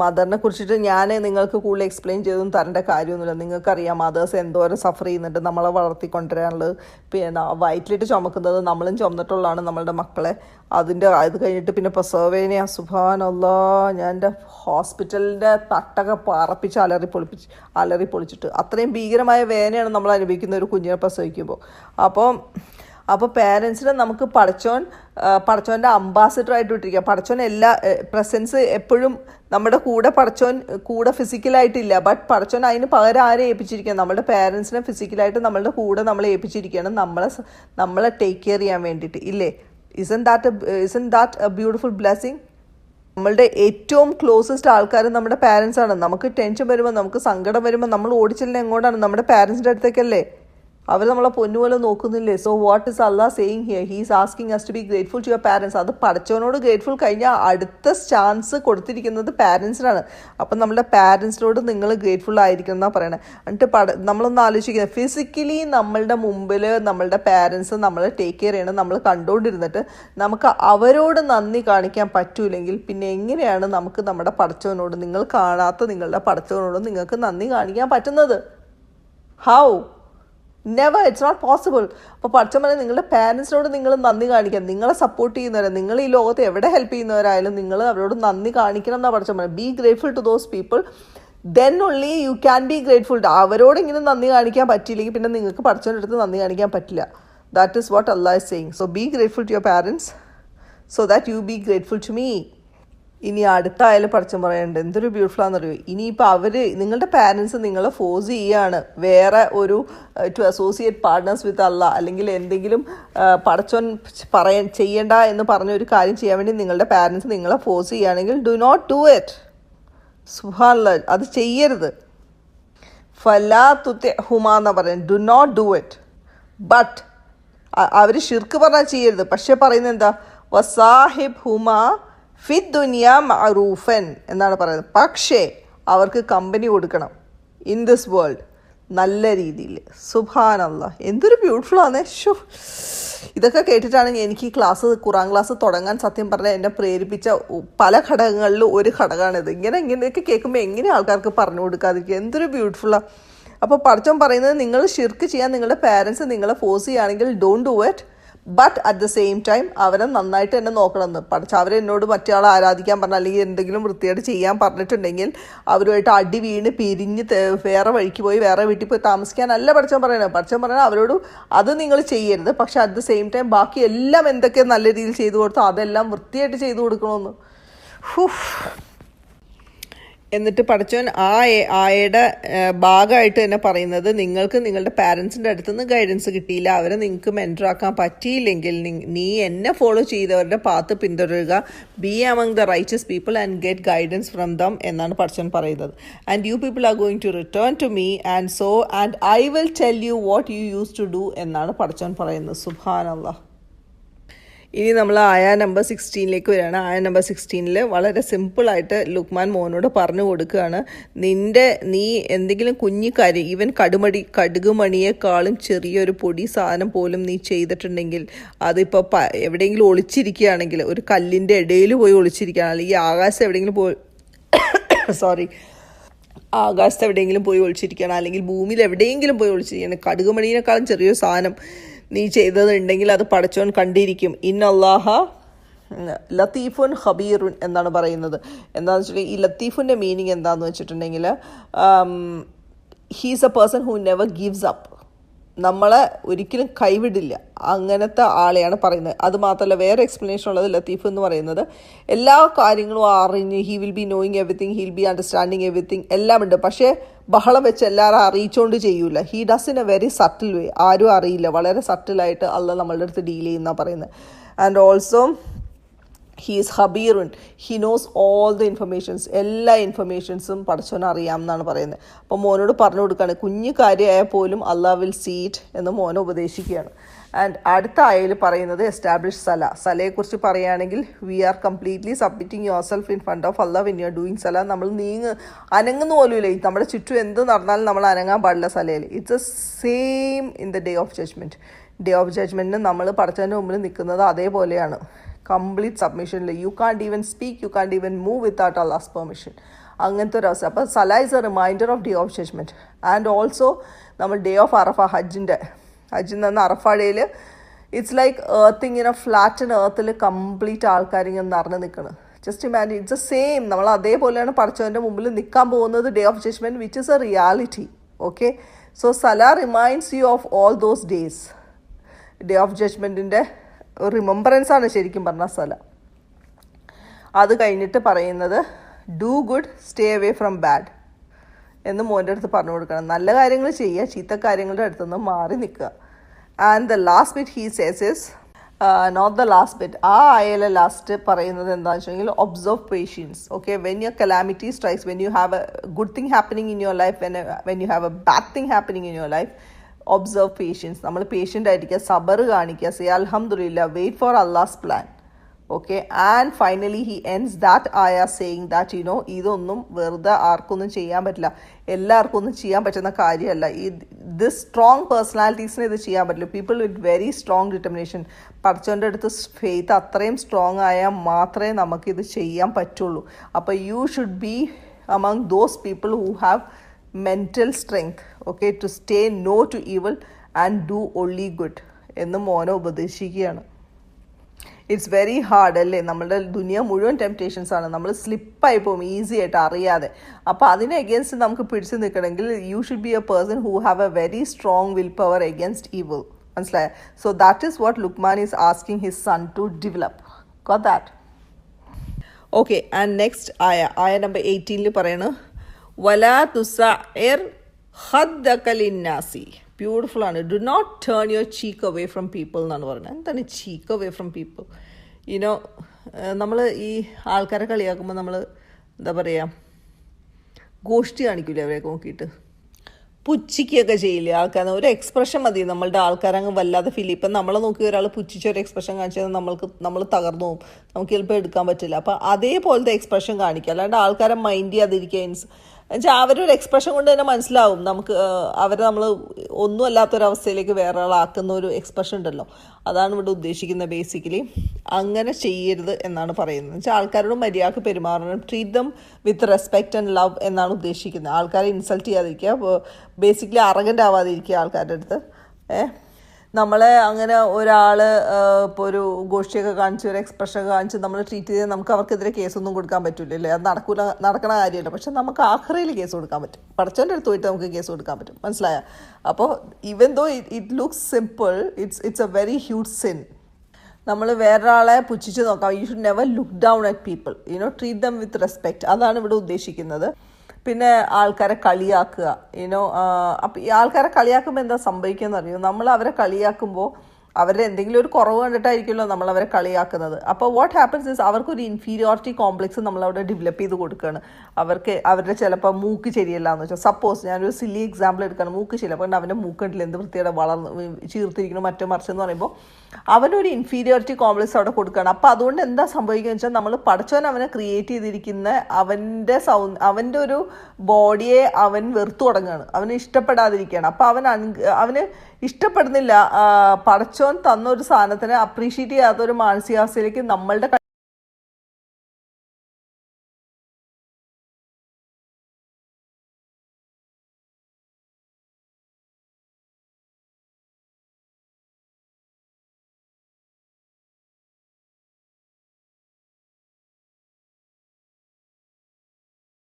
മദറിനെ കുറിച്ചിട്ട് ഞാൻ നിങ്ങൾക്ക് കൂടുതൽ എക്സ്പ്ലെയിൻ ചെയ്തൊന്നും തരേണ്ട കാര്യമൊന്നുമില്ല. നിങ്ങൾക്കറിയാം മദേഴ്സ് എന്തോരം സഫർ ചെയ്യുന്നുണ്ട് നമ്മളെ വളർത്തിക്കൊണ്ടുവരാനുള്ളത്. പിന്നെ വയറ്റിലിട്ട് ചുമക്കുന്നത് നമ്മളും ചുമന്നിട്ടുള്ളതാണ് നമ്മളുടെ മക്കളെ. അത് കഴിഞ്ഞിട്ട് പിന്നെ പ്രസവേനെ സുബ്ഹാനല്ലാ, ഞാൻ എൻ്റെ ഹോസ്പിറ്റലിൻ്റെ തട്ടൊക്കെ പറപ്പിച്ച് അലറി പൊളിച്ചിട്ട് അത്രയും ഭീകരമായ വേദനയാണ് നമ്മൾ അനുഭവിക്കുന്ന ഒരു കുഞ്ഞിനെ പ്രസവിക്കുമ്പോൾ. അപ്പോൾ പേരൻസിനെ നമുക്ക് പടച്ചോൻ്റെ അംബാസിഡറായിട്ട് വിട്ടിരിക്കുക. പടച്ചോൻ എല്ലാ പ്രസൻസ് എപ്പോഴും നമ്മുടെ കൂടെ ഫിസിക്കലായിട്ടില്ല, ബട്ട് പടച്ചോൻ അതിന് പകരം ആരെ ഏൽപ്പിച്ചിരിക്കുകയാണ്? നമ്മുടെ പേരൻസിനെ ഫിസിക്കലായിട്ട് നമ്മളുടെ കൂടെ നമ്മളെ ഏൽപ്പിച്ചിരിക്കുകയാണ്, നമ്മളെ ടേക്ക് കെയർ ചെയ്യാൻ വേണ്ടിയിട്ട്. ഇല്ലേ? Isn't that A beautiful blessing? നമ്മളുടെ ഏറ്റവും ക്ലോസസ്റ്റ് ആൾക്കാർ നമ്മുടെ പാരൻസാണ്. നമുക്ക് ടെൻഷൻ വരുമ്പോൾ, നമുക്ക് സങ്കടം വരുമ്പോൾ നമ്മൾ ഓടിച്ചെല്ലാം എങ്ങോട്ടാണ്? നമ്മുടെ പാരൻസിൻ്റെ അടുത്തേക്കല്ലേ? അവർ നമ്മളെ പൊന്നുപോലെ നോക്കുന്നില്ലേ? So what is Allah saying here? He is asking us to be grateful to your parents. അത് പടച്ചവനോട് ഗ്രേറ്റ്ഫുൾ കഴിഞ്ഞാൽ അടുത്ത ചാൻസ് കൊടുത്തിരിക്കുന്നത് പാരൻസിനാണ്. അപ്പം നമ്മുടെ പാരൻസിനോട് നിങ്ങൾ ഗ്രേറ്റ്ഫുൾ ആയിരിക്കണം എന്നാണ് പറയണത്. എന്നിട്ട് നമ്മളൊന്ന് ആലോചിക്കുന്നത്, ഫിസിക്കലി നമ്മളുടെ മുമ്പിൽ നമ്മളുടെ പാരൻസ് നമ്മളെ ടേക്ക് കെയർ ചെയ്യണം, നമ്മൾ കണ്ടുകൊണ്ടിരുന്നിട്ട് നമുക്ക് അവരോട് നന്ദി കാണിക്കാൻ പറ്റൂലെങ്കിൽ പിന്നെ എങ്ങനെയാണ് നമുക്ക് നമ്മുടെ പടച്ചവനോട്, നിങ്ങൾ കാണാത്ത നിങ്ങളുടെ പടച്ചവനോട് നിങ്ങൾക്ക് നന്ദി കാണിക്കാൻ പറ്റുന്നത്? How? Never, it's not possible. അപ്പോൾ പടച്ചവൻ പറഞ്ഞാൽ നിങ്ങളുടെ പാരൻസിനോട് നിങ്ങൾ നന്ദി കാണിക്കാം. നിങ്ങളെ സപ്പോർട്ട് ചെയ്യുന്നവരെ, നിങ്ങൾ ഈ ലോകത്ത് എവിടെ ഹെൽപ്പ് ചെയ്യുന്നവരായാലും നിങ്ങൾ അവരോട് നന്ദി കാണിക്കണം എന്നാണ് പടച്ചവൻ പറഞ്ഞത്. Be grateful to those people, then only you can be grateful. അവരോട് ഇങ്ങനെ നന്ദി കാണിക്കാൻ പറ്റിയില്ലെങ്കിൽ പിന്നെ നിങ്ങൾക്ക് പടച്ചവൻ്റെ അടുത്ത് നന്ദി കാണിക്കാൻ പറ്റില്ല. That is what Allah is saying. So be grateful to your parents so that you be grateful to me. ഇനി അടുത്തായാലും പടച്ചവൻ പറയുന്നുണ്ട്, എന്തൊരു ബ്യൂട്ടിഫുള്ളാണെന്നറിയോ? ഇനിയിപ്പോൾ നിങ്ങളുടെ പാരൻസ് നിങ്ങളെ ഫോഴ്സ് ചെയ്യുകയാണ് വേറെ ഒരു ടു അസോസിയേറ്റ് പാർട്ട്നേഴ്സ് വിത്ത് അല്ലാ, അല്ലെങ്കിൽ എന്തെങ്കിലും പടച്ചവൻ ചെയ്യണ്ട എന്ന് പറഞ്ഞ ഒരു കാര്യം ചെയ്യാൻ വേണ്ടി നിങ്ങളുടെ പാരൻസ് നിങ്ങളെ ഫോഴ്സ് ചെയ്യുകയാണെങ്കിൽ ഡു നോട്ട് ഡു ഇറ്റ്. സുബ്ഹാനല്ലാഹ്, അത് ചെയ്യരുത്. ഫലാ തുതിഉഹുമാ എന്ന് പറയുന്നത്, do not do it. But അവർ ഷിർക്ക് പറഞ്ഞാൽ ചെയ്യരുത്. പക്ഷെ പറയുന്നത് എന്താ? വസാഹിബ് ഹുമാ ഫിദ് ദുനിയ മഅറൂഫൻ എന്നാണ് പറയുന്നത്. പക്ഷേ അവർക്ക് കമ്പനി കൊടുക്കണം ഇൻ ദിസ് വേൾഡ് നല്ല രീതിയിൽ. സുബ്ഹാനല്ലാഹ്, എന്തൊരു ബ്യൂട്ടിഫുള്ളാണ്. ഇതൊക്കെ കേട്ടിട്ടാണെങ്കിൽ എനിക്ക് ഖുറാൻ ക്ലാസ് തുടങ്ങാൻ സത്യം പറഞ്ഞാൽ എന്നെ പ്രേരിപ്പിച്ച പല ഘടകങ്ങളിൽ ഒരു ഘടകമാണിത്. ഇങ്ങനെയൊക്കെ കേൾക്കുമ്പോൾ എങ്ങനെ ആൾക്കാർക്ക് പറഞ്ഞു കൊടുക്കാതിരിക്കുക? എന്തൊരു ബ്യൂട്ടിഫുള്ളാണ്. അപ്പോൾ പടച്ചവൻ പറയുന്നത്, നിങ്ങൾ ഷിർക്ക് ചെയ്യാൻ നിങ്ങളുടെ പാരൻസ് നിങ്ങളെ ഫോഴ്സ് ചെയ്യുകയാണെങ്കിൽ don't do it. But at the same time അവരെ നന്നായിട്ട് തന്നെ നോക്കണമെന്ന്. അവരെ എന്നോട് മറ്റൊരാളെ ആരാധിക്കാൻ പറഞ്ഞാൽ അല്ലെങ്കിൽ എന്തെങ്കിലും വൃത്തിയായിട്ട് ചെയ്യാൻ പറഞ്ഞിട്ടുണ്ടെങ്കിൽ അവരുമായിട്ട് അടി വീണ് പിരിഞ്ഞ് വേറെ വഴിക്ക് പോയി വേറെ വീട്ടിൽ പോയി താമസിക്കാനല്ല പടച്ചവൻ പറയണത്. പടച്ചവൻ പറയണത് അവരോട് അത് നിങ്ങൾ ചെയ്യരുത്, പക്ഷെ അറ്റ് ദ സെയിം ടൈം ബാക്കി എല്ലാം എന്തൊക്കെ നല്ല രീതിയിൽ ചെയ്തു കൊടുത്തോ അതെല്ലാം വൃത്തിയായിട്ട് ചെയ്തു കൊടുക്കണമെന്ന്. എന്നിട്ട് പടച്ചവൻ ആയയുടെ ഭാഗമായിട്ട് തന്നെ പറയുന്നത്, നിങ്ങൾക്ക് നിങ്ങളുടെ പാരൻസിൻ്റെ അടുത്ത് നിന്ന് ഗൈഡൻസ് കിട്ടിയില്ല, അവരെ നിങ്ങൾക്ക് മെൻറ്ററാക്കാൻ പറ്റിയില്ലെങ്കിൽ നീ എന്നെ ഫോളോ ചെയ്തവരുടെ പാത്ത് പിന്തുടരുക. Be among the righteous people and get guidance from them എന്നാണ് പടച്ചവൻ പറയുന്നത്. And you people are going to return to me and I will tell you what you use to do എന്നാണ് പടച്ചവൻ പറയുന്നത്. സുബ്ഹാനല്ലാഹ്. ഇനി നമ്മൾ ആയ നമ്പർ 16 വരികയാണ്. ആയ നമ്പർ 16 വളരെ സിമ്പിളായിട്ട് ലുക്മാൻ മോനോട് പറഞ്ഞു കൊടുക്കുകയാണ്, നീ എന്തെങ്കിലും കുഞ്ഞു കാര്യം, ഈവൻ കടുകുമണിയേക്കാളും ചെറിയൊരു പൊടി സാധനം പോലും നീ ചെയ്തിട്ടുണ്ടെങ്കിൽ, അതിപ്പോൾ എവിടെയെങ്കിലും ഒളിച്ചിരിക്കുകയാണെങ്കിൽ, ഒരു കല്ലിൻ്റെ ഇടയിൽ പോയി ഒളിച്ചിരിക്കുകയാണ്, അല്ലെങ്കിൽ ആകാശത്ത് എവിടെയെങ്കിലും പോയി ഒളിച്ചിരിക്കുകയാണ്, അല്ലെങ്കിൽ ഭൂമിയിൽ എവിടെയെങ്കിലും പോയി ഒളിച്ചിരിക്കുകയാണ്, കടുകുമണിയേക്കാളും ചെറിയൊരു സാധനം നീ ചെയ്തതുണ്ടെങ്കിൽ അത് പടച്ചവൻ കണ്ടിരിക്കും. ഇന്നല്ലാഹ ലത്തീഫുൻ ഖബീറുൻ എന്നാണ് പറയുന്നത്. എന്താണെന്ന് വെച്ചിട്ടുണ്ടെങ്കിൽ ഈ ലത്തീഫിൻ്റെ മീനിങ് എന്താണെന്ന് വെച്ചിട്ടുണ്ടെങ്കിൽ he's A person who never gives up. നമ്മളെ ഒരിക്കലും കൈവിടില്ല, അങ്ങനത്തെ ആളെയാണ് പറയുന്നത്. അതുമാത്രമല്ല വേറെ എക്സ്പ്ലനേഷൻ ഉള്ളത്, ലത്തീഫ് എന്ന് പറയുന്നത് എല്ലാ കാര്യങ്ങളും അറിഞ്ഞ്, he will be knowing everything, he will be understanding everything, എല്ലാം ഉണ്ട്. പക്ഷേ ബഹളം വെച്ച് എല്ലാവരും അറിയിച്ചുകൊണ്ട് ചെയ്യൂല. He does in a very subtle way. ആരും അറിയില്ല, വളരെ സട്ടിലായിട്ട് അള്ളാഹ് നമ്മളുടെ അടുത്ത് ഡീൽ ചെയ്യുന്ന പറയുന്നത്. ആൻഡ് ഓൾസോ ഹീ ഈസ് ഹബീറുൻ, he knows all the informations, എല്ലാ ഇൻഫർമേഷൻസും പടച്ചവന് അറിയാം എന്നാണ് പറയുന്നത്. അപ്പോൾ മോനോട് പറഞ്ഞു കൊടുക്കുകയാണ്, കുഞ്ഞു കാര്യമായാൽ പോലും അള്ളാഹ് വിൽ സീ ഇറ്റ് എന്ന് മോനെ ഉപദേശിക്കുകയാണ്. ആൻഡ് അടുത്ത ആയയിൽ പറയുന്നത് എസ്റ്റാബ്ലിഷ് സലയെക്കുറിച്ച് പറയുകയാണെങ്കിൽ, we are completely submitting yourself in front of Allah when you are doing സല. നമ്മൾ അനങ്ങുന്ന പോലുമില്ല, നമ്മുടെ ചുറ്റും എന്ത് നടന്നാലും നമ്മൾ അനങ്ങാൻ പാടില്ല സലയിൽ. It's a same in the day of judgment. Day of ജഡ്ജ്മെൻറ്റിന് നമ്മൾ പടച്ചവൻ്റെ മുമ്പിൽ നിൽക്കുന്നത് അതേപോലെയാണ്. കംപ്ലീറ്റ് സബ്മിഷനിൽ. You can't even speak, you can't even move without Allah's permission. അങ്ങനത്തെ ഒരു അവസ്ഥ. അപ്പോൾ സല is a reminder of day of judgment. And also നമ്മൾ ഡേ ഓഫ് അറഫ, ഹജ്ജിൽ നിന്ന് അറഫ ഡേയിൽ ഇറ്റ്സ് ലൈക്ക് എർത്ത് ഇങ്ങനെ ഫ്ലാറ്റൻ എർത്തിൽ കംപ്ലീറ്റ് ആൾക്കാരിങ്ങനെ നിറഞ്ഞു നിൽക്കണം. Just imagine, it's a same. നമ്മൾ അതേപോലെയാണ് പഠിച്ചവൻ്റെ മുമ്പിൽ നിൽക്കാൻ പോകുന്നത് day of judgment, which is a reality. Okay, so സല reminds you of all those days. Day of ജഡ്ജ്മെൻറ്റിൻ്റെ റിമെമ്പറൻസ് ആണ് ശരിക്കും പറഞ്ഞാൽ സല. അത് കഴിഞ്ഞിട്ട് പറയുന്നത് do good, stay away from bad എന്ന് മോൻ്റെ അടുത്ത് പറഞ്ഞു കൊടുക്കണം. നല്ല കാര്യങ്ങൾ ചെയ്യുക, ചീത്ത കാര്യങ്ങളുടെ അടുത്തുനിന്ന് മാറി നിൽക്കുക. And the last bit he says is not the last bit. ആ ആയാലും ലാസ്റ്റ് പറയുന്നത് എന്താണെന്ന് വെച്ചെങ്കിൽ observe patience. Okay, when your calamity strikes, when you have a good thing happening in your life, when you have a bad thing happening in your life, observe patience. നമ്മൾ patient ആയിരിക്കുക, സബർ കാണിക്കുക, say അൽഹംദുലില്ലാ, wait for Allah's plan. Okay, and finally he ends that ആയ saying that ഇതൊന്നും വെറുതെ ആർക്കൊന്നും ചെയ്യാൻ പറ്റില്ല, എല്ലാവർക്കും ഒന്നും ചെയ്യാൻ പറ്റുന്ന കാര്യമല്ല. ദിസ് സ്ട്രോങ് പേഴ്സണാലിറ്റീസിന് ഇത് ചെയ്യാൻ പറ്റില്ല. People with very strong determination, പഠിച്ചവൻ്റെ അടുത്ത് ഫെയ്ത്ത് അത്രയും സ്ട്രോങ് ആയാൽ മാത്രമേ നമുക്കിത് ചെയ്യാൻ പറ്റുള്ളൂ. അപ്പോൾ U should B among those people who have mental strength, okay, to stay no to evil and do only good എന്ന് മോനെ ഉപദേശിക്കുകയാണ്. ഇറ്റ്സ് വെരി ഹാർഡ് അല്ലേ? നമ്മുടെ ദുനിയ മുഴുവൻ ടെംപ്റ്റേഷൻസ് ആണ്, നമ്മൾ സ്ലിപ്പായി പോകും ഈസി ആയിട്ട് അറിയാതെ. അപ്പോൾ അതിന് എഗെയിൻസ്റ്റ് നമുക്ക് പിടിച്ചു നിൽക്കണമെങ്കിൽ you should be a person who have a very strong will power against evil. മനസ്സിലായോ? So that is what Luqman is asking his son to develop. Got that? Okay, and next ആയ number 18 പറയണു വലാ തുസഇർ ഖദ്ദക ലിന്നാസി. Beautiful ആണ്. Do not turn your cheek away from people എന്നാണ് പറയുന്നത്. എന്താണ് ചീക്ക് അവേ ഫ്രം പീപ്പിൾ? നമ്മൾ ഈ ആൾക്കാരെ കളിയാക്കുമ്പോൾ നമ്മൾ എന്താ പറയുക, ഗോഷ്ടി കാണിക്കില്ലേ അവരെയൊക്കെ നോക്കിയിട്ട്, പുച്ഛിക്കുകയൊക്കെ ചെയ്യില്ലേ ആൾക്കാർ? ഒരു എക്സ്പ്രഷൻ മതി നമ്മളുടെ ആൾക്കാരങ്ങ് വല്ലാതെ ഫീൽ. ഇപ്പം നമ്മളെ നോക്കി ഒരാൾ പുച്ഛിച്ച ഒരു എക്സ്പ്രഷൻ കാണിച്ചാൽ നമ്മൾ തകർന്നു പോകും, നമുക്ക് ചിലപ്പോൾ എടുക്കാൻ പറ്റില്ല. അപ്പം അതേപോലത്തെ എക്സ്പ്രഷൻ കാണിക്കുക, അല്ലാണ്ട് ആൾക്കാരെ മൈൻഡ് ചെയ്യാതിരിക്കുക. എന്നുവെച്ചാൽ അവരൊരു എക്സ്പ്രഷൻ കൊണ്ട് തന്നെ മനസ്സിലാവും നമുക്ക് അവരെ നമ്മൾ ഒന്നും അല്ലാത്തൊരവസ്ഥയിലേക്ക് വേറെ ആളാക്കുന്ന ഒരു എക്സ്പ്രഷൻ ഉണ്ടല്ലോ, അതാണ് ഇവിടെ ഉദ്ദേശിക്കുന്നത്. ബേസിക്കലി അങ്ങനെ ചെയ്യരുത് എന്നാണ് പറയുന്നത്. വെച്ചാൽ ആൾക്കാരോട് മര്യാദക്ക് പെരുമാറണം, treat them with respect and love എന്നാണ് ഉദ്ദേശിക്കുന്നത്. ആൾക്കാരെ ഇൻസൾട്ട് ചെയ്യാതിരിക്കുക, ബേസിക്കലി അറഗൻ്റ് ആവാതിരിക്കുക ആൾക്കാരുടെ അടുത്ത്. നമ്മളെ അങ്ങനെ ഒരാൾ ഇപ്പോൾ ഒരു ഗോഷ്ടിയൊക്കെ കാണിച്ച് ഒരു എക്സ്പ്രഷനൊക്കെ കാണിച്ച് നമ്മൾ ട്രീറ്റ് ചെയ്ത് നമുക്ക് അവർക്കെതിരെ കേസൊന്നും കൊടുക്കാൻ പറ്റില്ലല്ലേ? അത് നടക്കണ കാര്യമല്ല. പക്ഷെ നമുക്ക് ആഖിറയിൽ കേസ് കൊടുക്കാൻ പറ്റും, പഠിച്ചവൻ്റെ അടുത്ത് പോയിട്ട് നമുക്ക് കേസ് കൊടുക്കാൻ പറ്റും. മനസ്സിലായോ? അപ്പോൾ even though it looks simple, it's a very huge sin. നമ്മൾ വേറൊരാളെ പുച്ഛിച്ച് നോക്കാം. You should never look down at people, treat them with respect. അതാണ് ഇവിടെ ഉദ്ദേശിക്കുന്നത്. പിന്നെ ആൾക്കാരെ കളിയാക്കുക, അപ്പം ഈ ആൾക്കാരെ കളിയാക്കുമ്പോൾ എന്താ സംഭവിക്കുകയെന്ന് അറിയോ? നമ്മൾ അവരെ കളിയാക്കുമ്പോൾ അവരുടെ എന്തെങ്കിലും ഒരു കുറവ് കണ്ടിട്ടായിരിക്കുമല്ലോ നമ്മൾ അവരെ കളിയാക്കുന്നത്. അപ്പോൾ വാട്ട് ഹാപ്പൻസ് ഇസ് അവർക്കൊരു ഇൻഫീരിയോറിറ്റി കോംപ്ലക്സ് നമ്മളവിടെ ഡെവലപ്പ് ചെയ്ത് കൊടുക്കുകയാണ്. അവരുടെ ചിലപ്പോൾ മൂക്ക് ശരിയല്ല എന്ന് വെച്ചാൽ, സപ്പോസ് ഞാനൊരു സില്ലി എക്സാമ്പിൾ എടുക്കുകയാണ്, മൂക്ക് ശരിയല്ല, അപ്പോൾ അവൻ്റെ മൂക്കണ്ടിൽ എന്ത് വൃത്തിയുടെ ചീർത്തിരിക്കണം മറ്റോ മറിച്ചെന്ന് പറയുമ്പോൾ അവനൊരു ഇൻഫീരിയോറിറ്റി കോംപ്ലക്സ് അവിടെ കൊടുക്കുകയാണ്. അപ്പോൾ അതുകൊണ്ട് എന്താ സംഭവിക്കുകയെന്ന് വെച്ചാൽ നമ്മൾ പഠിച്ചവൻ അവനെ ക്രിയേറ്റ് ചെയ്തിരിക്കുന്ന അവൻ്റെ ഒരു ബോഡിയെ അവൻ വെറുത്തു തുടങ്ങുകയാണ്, അവന് ഇഷ്ടപ്പെടാതിരിക്കുകയാണ്. അപ്പോൾ അവന് ഇഷ്ടപ്പെടുന്നില്ല. പടച്ചോൻ തന്നൊരു സാധനത്തിനെ അപ്രീഷിയേറ്റ് ചെയ്യാത്ത ഒരു മാനസികാവസ്ഥയിലേക്ക് നമ്മളുടെ